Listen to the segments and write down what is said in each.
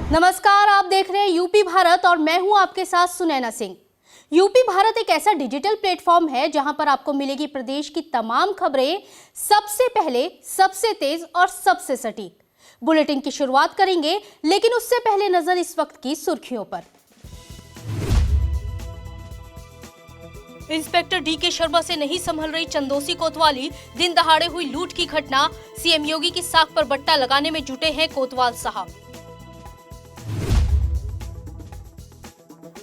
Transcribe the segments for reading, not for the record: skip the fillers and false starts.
नमस्कार, आप देख रहे हैं यूपी भारत और मैं हूं आपके साथ सुनैना सिंह। यूपी भारत एक ऐसा डिजिटल प्लेटफॉर्म है जहां पर आपको मिलेगी प्रदेश की तमाम खबरें सबसे पहले, सबसे तेज और सबसे सटीक। बुलेटिन की शुरुआत करेंगे, लेकिन उससे पहले नजर इस वक्त की सुर्खियों पर। इंस्पेक्टर डीके शर्मा से नहीं संभल रही चंदोसी कोतवाली, दिन दहाड़े हुई लूट की घटना, सीएम योगी की साख पर बट्टा लगाने में जुटे हैं कोतवाल साहब।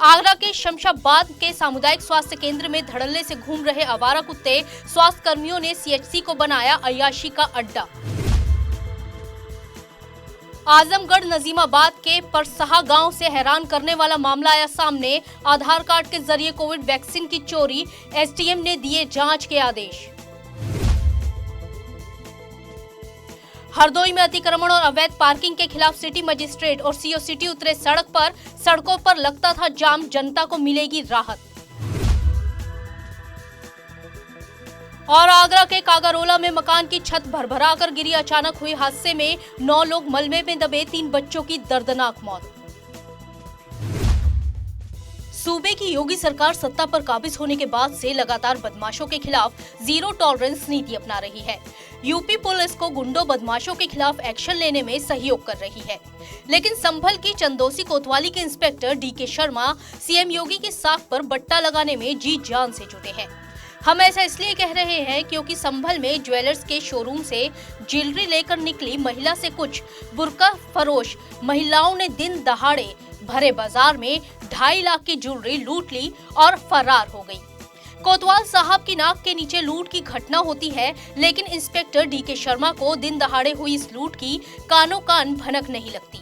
आगरा के शमशाबाद के सामुदायिक स्वास्थ्य केंद्र में धड़ल्ले से घूम रहे आवारा कुत्ते, स्वास्थ्य कर्मियों ने सीएचसी को बनाया अय्याशी का अड्डा। आजमगढ़ नजीमाबाद के परसहा गांव से हैरान करने वाला मामला आया सामने, आधार कार्ड के जरिए कोविड वैक्सीन की चोरी, एसडीएम ने दिए जांच के आदेश। हरदोई में अतिक्रमण और अवैध पार्किंग के खिलाफ सिटी मजिस्ट्रेट और सीओ सिटी उतरे सड़क पर, सड़कों पर लगता था जाम, जनता को मिलेगी राहत। और आगरा के कागारोला में मकान की छत भरभरा कर गिरी, अचानक हुई हादसे में 9 लोग मलबे में दबे, 3 बच्चों की दर्दनाक मौत। सूबे की योगी सरकार सत्ता पर काबिज होने के बाद से लगातार बदमाशों के खिलाफ जीरो टॉलरेंस नीति अपना रही है। यूपी पुलिस को गुंडों बदमाशों के खिलाफ एक्शन लेने में सहयोग कर रही है, लेकिन संभल की चंदोसी कोतवाली के इंस्पेक्टर डीके शर्मा सीएम योगी की साख पर बट्टा लगाने में जी जान से जुटे हैं। हम ऐसा इसलिए कह रहे हैं क्योंकि संभल में ज्वेलर्स के शोरूम से ज्वेलरी लेकर निकली महिला से कुछ बुर्का फरोश महिलाओं ने दिन दहाड़े भरे बाजार में 2.5 लाख की ज्वेलरी लूट ली और फरार हो गई। कोतवाल साहब की नाक के नीचे लूट की घटना होती है, लेकिन इंस्पेक्टर डीके शर्मा को दिन दहाड़े हुई इस लूट की कानों कान भनक नहीं लगती।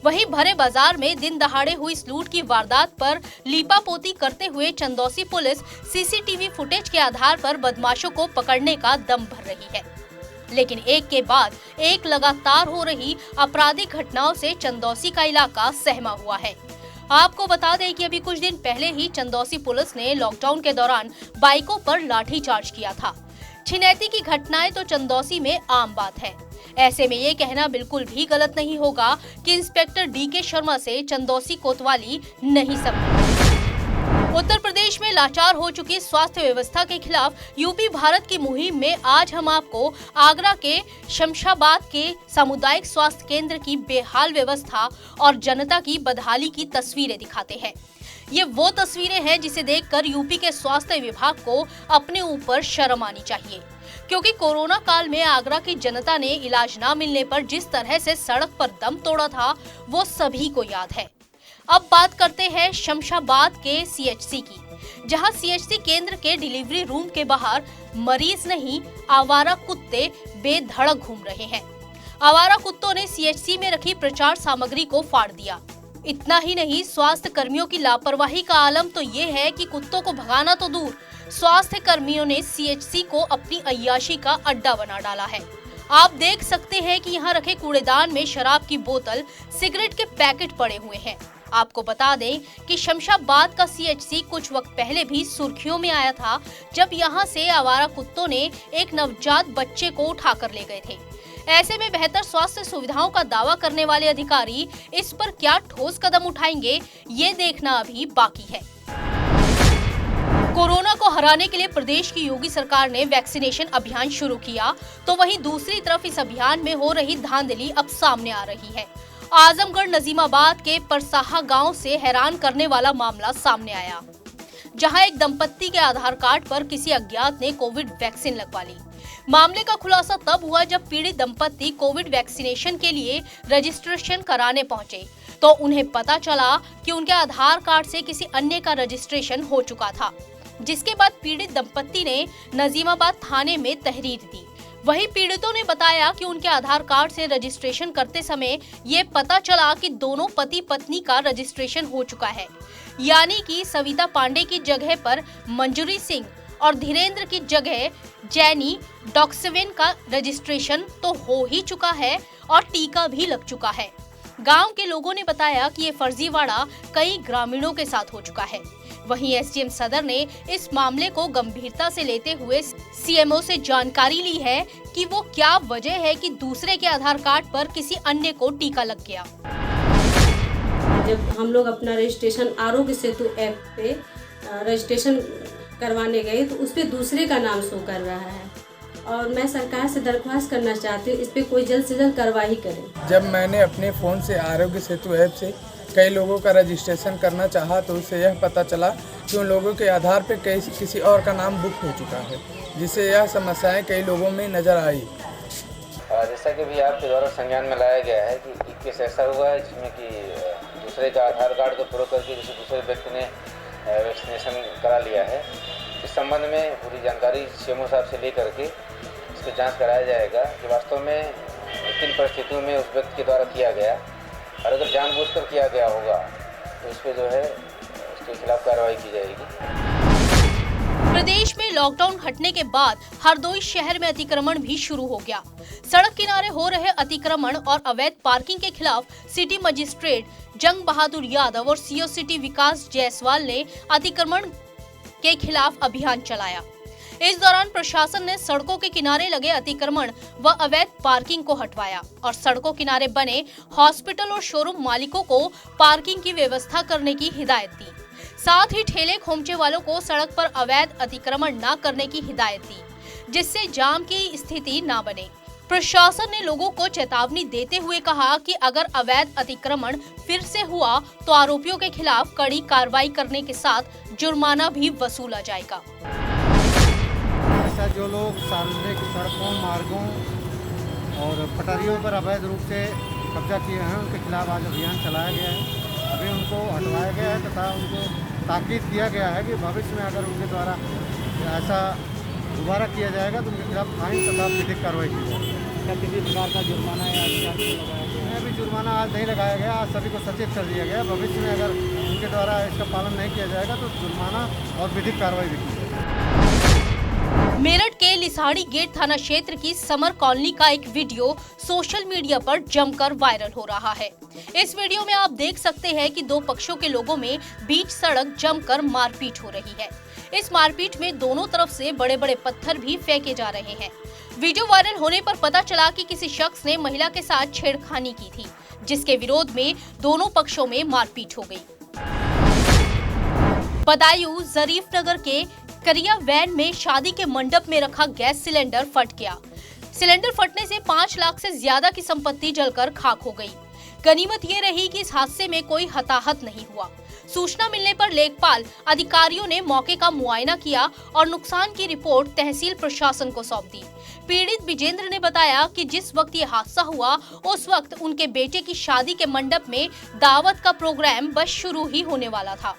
वहीं भरे बाजार में दिन दहाड़े हुई इस लूट की वारदात पर लीपापोती करते हुए चंदौसी पुलिस सीसीटीवी फुटेज के आधार पर बदमाशों को पकड़ने का दम भर रही है। लेकिन एक के बाद एक लगातार हो रही आपराधिक घटनाओं से चंदौसी का इलाका सहमा हुआ है। आपको बता दें कि अभी कुछ दिन पहले ही चंदौसी पुलिस ने लॉकडाउन के दौरान बाइकों पर लाठीचार्ज किया था। छिनैती की घटनाएं तो चंदौसी में आम बात है। ऐसे में ये कहना बिल्कुल भी गलत नहीं होगा कि इंस्पेक्टर डीके शर्मा से चंदौसी कोतवाली नहीं संभली। उत्तर प्रदेश में लाचार हो चुकी स्वास्थ्य व्यवस्था के खिलाफ यूपी भारत की मुहिम में आज हम आपको आगरा के शमशाबाद के सामुदायिक स्वास्थ्य केंद्र की बेहाल व्यवस्था और जनता की बदहाली की तस्वीरें दिखाते हैं। ये वो तस्वीरें हैं जिसे देखकर यूपी के स्वास्थ्य विभाग को अपने ऊपर शर्म आनी चाहिए, क्योंकि कोरोना काल में आगरा की जनता ने इलाज न मिलने पर जिस तरह से सड़क पर दम तोड़ा था वो सभी को याद है। अब बात करते हैं शमशाबाद के सीएचसी की, जहां सीएचसी केंद्र के डिलीवरी रूम के बाहर मरीज नहीं आवारा कुत्ते बेधड़क घूम रहे हैं। आवारा कुत्तों ने सीएचसी में रखी प्रचार सामग्री को फाड़ दिया। इतना ही नहीं, स्वास्थ्य कर्मियों की लापरवाही का आलम तो ये है कि कुत्तों को भगाना तो दूर, स्वास्थ्य कर्मियों ने सीएचसी को अपनी अय्याशी का अड्डा बना डाला है। आप देख सकते हैं कि यहाँ रखे कूड़ेदान में शराब की बोतल, सिगरेट के पैकेट पड़े हुए हैं। आपको बता दें कि शमशाबाद का सीएचसी कुछ वक्त पहले भी सुर्खियों में आया था, जब यहाँ से आवारा कुत्तों ने एक नवजात बच्चे को उठाकर ले गए थे। ऐसे में बेहतर स्वास्थ्य सुविधाओं का दावा करने वाले अधिकारी इस पर क्या ठोस कदम उठाएंगे, ये देखना अभी बाकी है। कोरोना को हराने के लिए प्रदेश की योगी सरकार ने वैक्सीनेशन अभियान शुरू किया, तो वहीं दूसरी तरफ इस अभियान में हो रही धांधली अब सामने आ रही है। आजमगढ़ नजीमाबाद के परसाहा गांव से हैरान करने वाला मामला सामने आया, जहां एक दंपत्ति के आधार कार्ड पर किसी अज्ञात ने कोविड वैक्सीन लगवा ली। मामले का खुलासा तब हुआ जब पीड़ित दंपत्ति कोविड वैक्सीनेशन के लिए रजिस्ट्रेशन कराने पहुंचे, तो उन्हें पता चला कि उनके आधार कार्ड से किसी अन्य का रजिस्ट्रेशन हो चुका था, जिसके बाद पीड़ित दंपत्ति ने नजीमाबाद थाने में तहरीर दी। वहीं पीड़ितों ने बताया कि उनके आधार कार्ड से रजिस्ट्रेशन करते समय ये पता चला कि दोनों पति पत्नी का रजिस्ट्रेशन हो चुका है, यानी कि सविता पांडे की जगह पर मंजूरी सिंह और धीरेन्द्र की जगह जैनी डॉक्सवेन का रजिस्ट्रेशन तो हो ही चुका है और टीका भी लग चुका है। गांव के लोगों ने बताया कि ये फर्जीवाड़ा कई ग्रामीणों के साथ हो चुका है। वहीं एसडीएम सदर ने इस मामले को गंभीरता से लेते हुए सीएमओ से जानकारी ली है कि वो क्या वजह है कि दूसरे के आधार कार्ड पर किसी अन्य को टीका लग गया। जब हम लोग अपना रजिस्ट्रेशन आरोग्य सेतु ऐप पे रजिस्ट्रेशन करवाने गए तो उस पर दूसरे का नाम शो कर रहा है और मैं सरकार से दरख्वास्त करना चाहती हूँ इस पर कोई जल्द से जल्द कार्रवाई करे। जब मैंने अपने फ़ोन से आरोग्य सेतु ऐप से कई लोगों का रजिस्ट्रेशन करना चाहा तो उससे यह पता चला कि उन लोगों के आधार पर किसी और का नाम बुक हो चुका है, जिससे यह समस्याएं कई लोगों में नज़र आई। जैसा कि भी आपके द्वारा संज्ञान में लाया गया है कि एक केस ऐसा हुआ है जिसमें कि दूसरे का आधार कार्ड को प्रयोग करके किसी दूसरे व्यक्ति ने वैक्सीनेशन करा लिया है। इस संबंध में पूरी जानकारी सीएमओ साहब से लेकर के इसकी जांच कराया जाएगा कि वास्तव में किन परिस्थितियों में उस व्यक्ति के द्वारा किया गया, और अगर जानबूझकर किया गया होगा तो इस पर जो है उसके खिलाफ कार्रवाई की जाएगी। प्रदेश में लॉकडाउन हटने के बाद हरदोई शहर में अतिक्रमण भी शुरू हो गया। सड़क किनारे हो रहे अतिक्रमण और अवैध पार्किंग के खिलाफ सिटी मजिस्ट्रेट जंग बहादुर यादव और सीओ सिटी विकास जायसवाल ने अतिक्रमण के खिलाफ अभियान चलाया। इस दौरान प्रशासन ने सड़कों के किनारे लगे अतिक्रमण व अवैध पार्किंग को हटवाया और सड़कों किनारे बने हॉस्पिटल और शोरूम मालिकों को पार्किंग की व्यवस्था करने की हिदायत दी। साथ ही ठेले खोमचे वालों को सड़क पर अवैध अतिक्रमण न करने की हिदायत दी, जिससे जाम की स्थिति न बने। प्रशासन ने लोगों को चेतावनी देते हुए कहा कि अगर अवैध अतिक्रमण फिर से हुआ तो आरोपियों के खिलाफ कड़ी कार्रवाई करने के साथ जुर्माना भी वसूला जाएगा। ऐसा जो लोग सार्वजनिक सड़कों, मार्गों और पटरियों पर अवैध रूप से कब्जा किए हैं उनके खिलाफ आज अभियान चलाया गया है। अभी उनको हटवाया गया है तथा उनको ताकीद किया गया है कि भविष्य में अगर उनके द्वारा ऐसा दोबारा किया जाएगा तो उनके खिलाफ फाइन तथा विधिक कार्रवाई की जाएगी। क्या किसी प्रकार का जुर्माना या लगाया गया? अभी जुर्माना आज नहीं लगाया गया, आज सभी को सचेत कर दिया गया। भविष्य में अगर उनके द्वारा इसका पालन नहीं किया जाएगा तो जुर्माना और विधिक कार्रवाई भी की जाएगी। मेरठ के लिसाड़ी गेट थाना क्षेत्र की समर कॉलोनी का एक वीडियो सोशल मीडिया पर जमकर वायरल हो रहा है। इस वीडियो में आप देख सकते हैं कि दो पक्षों के लोगों में बीच सड़क जमकर मारपीट हो रही है। इस मारपीट में दोनों तरफ से बड़े बड़े पत्थर भी फेंके जा रहे हैं। वीडियो वायरल होने पर पता चला कि किसी शख्स ने महिला के साथ छेड़खानी की थी, जिसके विरोध में दोनों पक्षों में मारपीट हो गई। बदायूं जरीफ नगर के करिया वैन में शादी के मंडप में रखा गैस सिलेंडर फट गया। सिलेंडर फटने से 5 लाख से ज्यादा की संपत्ति जलकर खाक हो गई। गनीमत ये रही कि इस हादसे में कोई हताहत नहीं हुआ। सूचना मिलने पर लेखपाल अधिकारियों ने मौके का मुआयना किया और नुकसान की रिपोर्ट तहसील प्रशासन को सौंप दी। पीड़ित विजेंद्र ने बताया कि जिस वक्त ये हादसा हुआ उस वक्त उनके बेटे की शादी के मंडप में दावत का प्रोग्राम बस शुरू ही होने वाला था।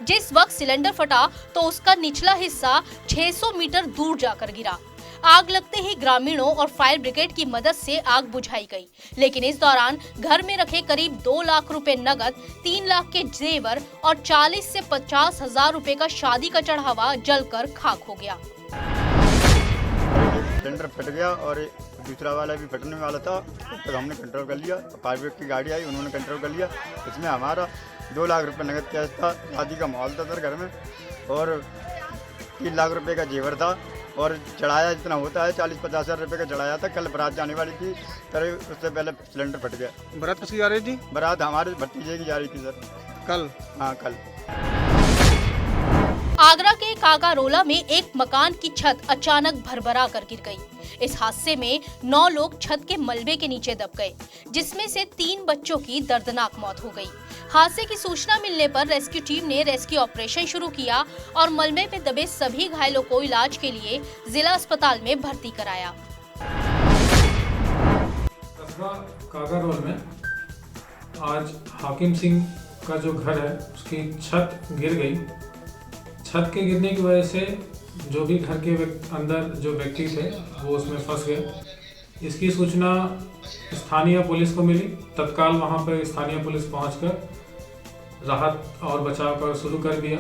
जिस वक्त सिलेंडर फटा तो उसका निचला हिस्सा 600 मीटर दूर जाकर गिरा। आग लगते ही ग्रामीणों और फायर ब्रिगेड की मदद से आग बुझाई गई, लेकिन इस दौरान घर में रखे करीब 2 लाख रुपए नगद, 3 लाख के जेवर और 40 से 50 हजार रुपए का शादी का चढ़ावा जलकर खाक हो गया। सिलेंडर फट गया और दूसरा वाला भी फटने वाला था, तो हमने कंट्रोल कर लिया। फायर ब्रिगेड की गाड़ी आई, उन्होंने कंट्रोल कर लिया। इसमें हमारा 2 लाख रुपए नगद कैश था, शादी का माहौल था सर घर में, और 3 लाख रुपए का जेवर था और चढ़ाया जितना होता है 40-50 हजार रुपए का चढ़ाया था। कल बारात जाने वाली थी सर, उससे पहले सिलेंडर फट गया। बारात किसकी जा रही थी? बारात हमारे भतीजे की जा रही थी सर। कल? हाँ कल। आगरा के काकारोला में एक मकान की छत अचानक भरभरा कर गिर गई। इस हादसे में 9 लोग छत के मलबे के नीचे दब गए, जिसमें से 3 बच्चों की दर्दनाक मौत हो गई। हादसे की सूचना मिलने पर रेस्क्यू टीम ने रेस्क्यू ऑपरेशन शुरू किया और मलबे में दबे सभी घायलों को इलाज के लिए जिला अस्पताल में भर्ती कराया। काकारोल में आज हाकिम सिंह का जो घर है उसकी छत गिर गई। छत के गिरने की वजह से जो भी घर के अंदर जो व्यक्ति थे वो उसमें फंस गए। इसकी सूचना स्थानीय पुलिस को मिली। तत्काल वहां पर स्थानीय पुलिस पहुंचकर राहत और बचाव कार्य शुरू कर दिया।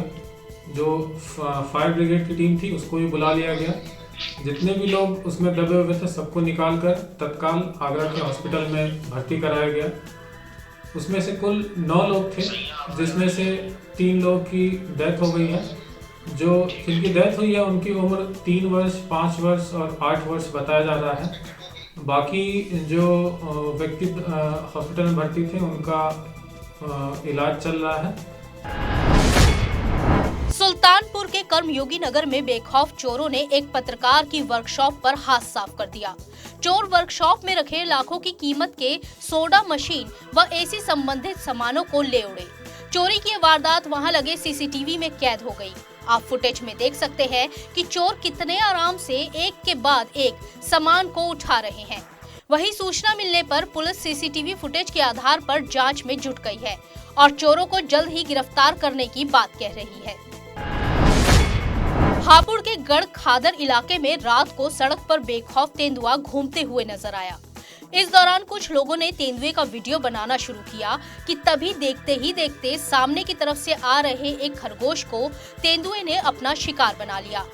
जो फायर ब्रिगेड की टीम थी उसको भी बुला लिया गया। जितने भी लोग उसमें दबे हुए थे सबको निकालकर तत्काल आगरा के हॉस्पिटल में भर्ती कराया गया। उसमें से कुल 9 लोग थे, जिसमें से 3 लोगों की डेथ हो गई है। जो जिनकी डेथ हुई है उनकी उम्र 3 वर्ष, 5 वर्ष और 8 वर्ष बताया जा रहा है। बाकी जो व्यक्ति हॉस्पिटल में भर्ती थे इलाज चल रहा है। सुल्तानपुर के कर्मयोगी नगर में बेखौफ चोरों ने एक पत्रकार की वर्कशॉप पर हाथ साफ कर दिया। चोर वर्कशॉप में रखे लाखों की कीमत के सोडा मशीन व एसी संबंधित सामानों को ले उड़े। चोरी की वारदात वहां लगे सीसीटीवी में कैद हो गई। आप फुटेज में देख सकते हैं कि चोर कितने आराम से एक के बाद एक सामान को उठा रहे हैं। वहीं सूचना मिलने पर पुलिस सीसीटीवी फुटेज के आधार पर जांच में जुट गई है और चोरों को जल्द ही गिरफ्तार करने की बात कह रही है। हापुड़ के गढ़ खादर इलाके में रात को सड़क पर बेखौफ तेंदुआ घूमते हुए नजर आया। इस दौरान कुछ लोगों ने तेंदुए का वीडियो बनाना शुरू किया कि तभी देखते ही देखते सामने की तरफ से आ रहे एक खरगोश को तेंदुए ने अपना शिकार बना लिया।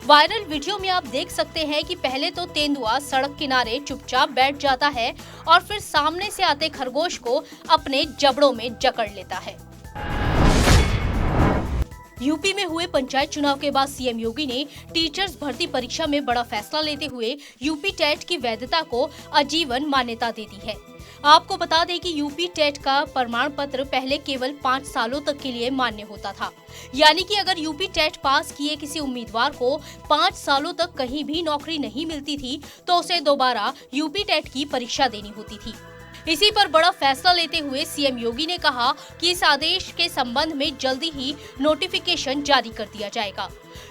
वायरल वीडियो में आप देख सकते हैं कि पहले तो तेंदुआ सड़क किनारे चुपचाप बैठ जाता है और फिर सामने से आते खरगोश को अपने जबड़ों में जकड़ लेता है। यूपी में हुए पंचायत चुनाव के बाद सीएम योगी ने टीचर्स भर्ती परीक्षा में बड़ा फैसला लेते हुए यूपी टेट की वैधता को आजीवन मान्यता दे दी है। आपको बता दें कि यूपी टेट का प्रमाण पत्र पहले केवल 5 सालों तक के लिए मान्य होता था, यानी कि अगर यूपी टेट पास किए किसी उम्मीदवार को 5 सालों तक कहीं भी नौकरी नहीं मिलती थी तो उसे दोबारा यूपी टेट की परीक्षा देनी होती थी। इसी पर बड़ा फैसला लेते हुए सीएम योगी ने कहा कि इस आदेश के संबंध में जल्दी ही नोटिफिकेशन जारी कर दिया जाएगा।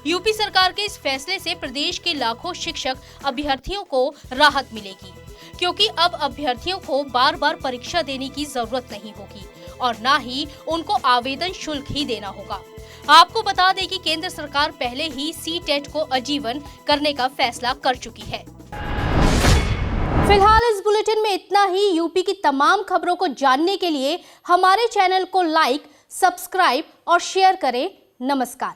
यूपी सरकार के इस फैसले से प्रदेश के लाखों शिक्षक अभ्यर्थियों को राहत मिलेगी, क्योंकि अब अभ्यर्थियों को बार बार परीक्षा देने की जरूरत नहीं होगी और न ही उनको आवेदन शुल्क ही देना होगा। आपको बता दें कि केंद्र सरकार पहले ही सी-टेट को आजीवन करने का फैसला कर चुकी है। फिलहाल इस बुलेटिन में इतना ही। यूपी की तमाम खबरों को जानने के लिए हमारे चैनल को लाइक, सब्सक्राइब और शेयर करें। नमस्कार।